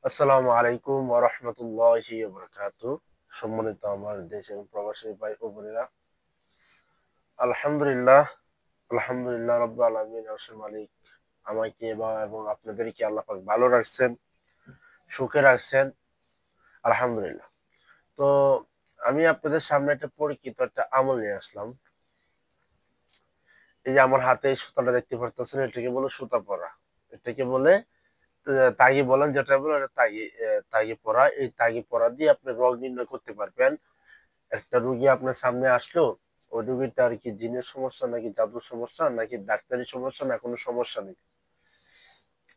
আসসালামু আলাইকুম ওয়া রাহমাতুল্লাহি ওয়া বারাকাতুহু। সম্মানিত আমার দেশ এবং প্রবাসী ভাই ও বোনেরা, আলহামদুলিল্লাহ আলহামদুলিল্লাহ রাব্বুল আলামিন আরশের মালিক আমাকে এবং আপনাদেরকে আল্লাহ পাক ভালো রাখছেন, সুখে রাখছেন, আলহামদুলিল্লাহ। তো আমি আপনাদের সামনে একটা পরীক্ষিত একটা আমল নিয়ে আসলাম। এই যে আমার হাতে এই সুতাটা দেখতে পারতেছেন, এটাকে বলে সুতা পরা। এটাকে বলে তাগি বলেন, যেটা বলে ওটা তাগি। তাগি পরা, এই তাগি পরা দিয়ে আপনি রোগ নির্ণয় করতে পারবেন। একটা রুগী আপনার সামনে আসলো, ওই রুগীটা আর কি জিনের সমস্যা নাকি জাদুর সমস্যা নাকি ডাক্তারি সমস্যা, না কোনো সমস্যা নেই।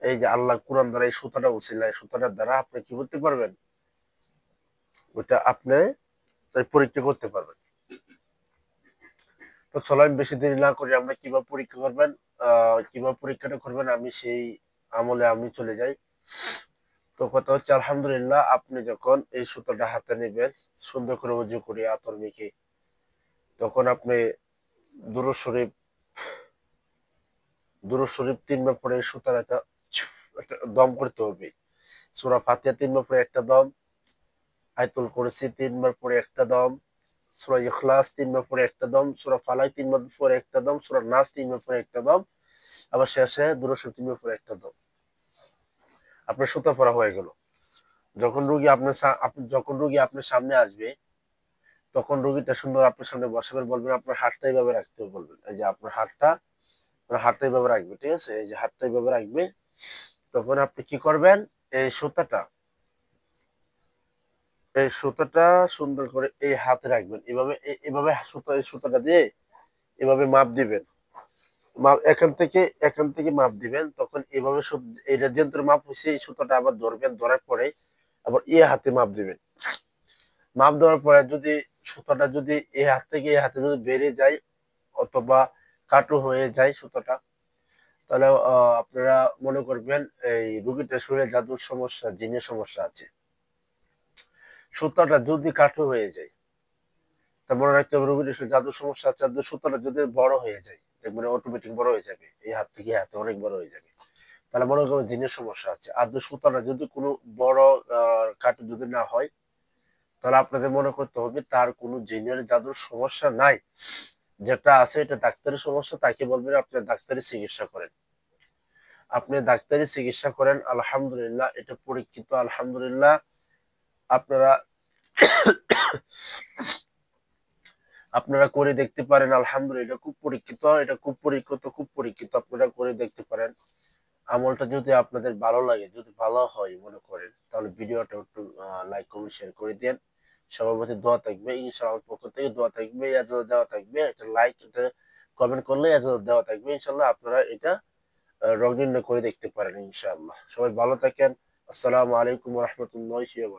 এই যে আল্লাহ কুরআন দ্বারা এই সুতাটা উছিলা, এই সুতাটার দ্বারা আপনি কি করতে পারবেন, ওইটা আপনি পরীক্ষা করতে পারবেন। তো চলো আমি বেশি দেরি না করে আমরা কিভাবে পরীক্ষা করবেন, কিভাবে পরীক্ষাটা করবেন আমি সেই আমলে আমি চলে যাই। তো কথা হচ্ছে, আলহামদুলিল্লাহ, আপনি যখন এই সুতাটা হাতে নেবেন, সুন্দর করে উজু করে আতর মেখে, তখন আপনি দুরূদ শরীফ দুরূদ শরীফ ৩ বার পরে সুতার একটা একটা দম করতে হবে। সূরা ফাতিহা ৩ বার পরে একটা দম, আয়াতুল কুরসি ৩ বার পরে একটা দম, সূরা ইখলাস ৩ বার পরে একটা দম, সূরা ফালাক ৩ বার পরে একটা দম, সূরা নাস ৩ বার পরে একটা দম, আবার শেষে দুরূদ শরীফ ৩ বার পরে একটা দম। আপনার সুতা পরা হয়ে গেল। যখন রোগী আপনার সামনে আসবে, তখন রোগীটা সুন্দর আপনার সামনে বসাবেন, বলবেন আপনার হাতটা এইভাবে রাখতে বলবেন। এই যে আপনার হাতটা এইভাবে রাখবে, ঠিক আছে? এই যে হাতটা এইভাবে রাখবে। তখন আপনি কি করবেন, এই সুতাটা এই সুতাটা সুন্দর করে এই হাতে রাখবেন, এভাবে এভাবে এই সুতাটা দিয়ে এভাবে মাপ দিবেন। এখান থেকে মাপ দিবেন, তখন এভাবে এইটা যন্ত্র মাপ হয়েছে, এই সুতাটা আবার ধরবেন, ধরার পরে আবার হাতে মাপ দিবেন। মাপ দেওয়ার পরে যদি সুতাটা যদি এই হাত থেকে এই হাতে যদি বেড়ে যায় অথবা কাটো হয়ে যায় সুতাটা, তাহলে আপনারা মনে করবেন এই রোগীটার শরীরে জাদুর সমস্যা, জিনের সমস্যা আছে। সুতাটা যদি কাটো হয়ে যায়, তা মনে রাখতে হবে রোগীটার শরীরে জাদুর সমস্যা আছে। আর সুতাটা যদি বড় হয়ে যায়, দেখবেন অটোমেটিক বড় হয়ে যাবে, এই হাত থেকে এই হাতে অনেক বড় হয়ে যাবে, তাহলে মনে করবেন জিনের সমস্যা আছে। আর সুতাটা যদি কোনো বড় কাটো যদি না হয়, তাহলে আপনাদের মনে করতে হবে তার কোনো জিনের জাদুর সমস্যা নাই। যেটা আছে এটা ডাক্তারি সমস্যা, তাকে বলবেন আপনি ডাক্তারি চিকিৎসা করেন। আপনি ডাক্তারি চিকিৎসা করেন, আলহামদুলিল্লাহ, এটা পরীক্ষিত, আলহামদুলিল্লাহ। আপনারা আপনারা করে দেখতে পারেন, আলহামদুলিল্লাহ, এটা খুব পরীক্ষিত, এটা খুব পরীক্ষিত, আপনারা করে দেখতে পারেন। আমলটা যদি আপনাদের ভালো লাগে, যদি ভালো হয় মনে করেন, তাহলে ভিডিওটা একটু লাইক কমেন্ট শেয়ার করে দেন। সবার প্রতি দোয়া থাকবে, ইনশাআল্লাহ পক্ষ থেকে দোয়া থাকবে, এজাজত দেওয়া থাকবে, একটা লাইক, একটা কমেন্ট করলে এজাজত দেওয়া থাকবে। ইনশাআল্লাহ আপনারা এটা রোগ নির্ণয় করে দেখতে পারেন। ইনশাআল্লাহ সবাই ভালো থাকেন। আসসালামু আলাইকুম ওয়া রাহমাতুল্লাহি ওয়া বারাকাতুহু।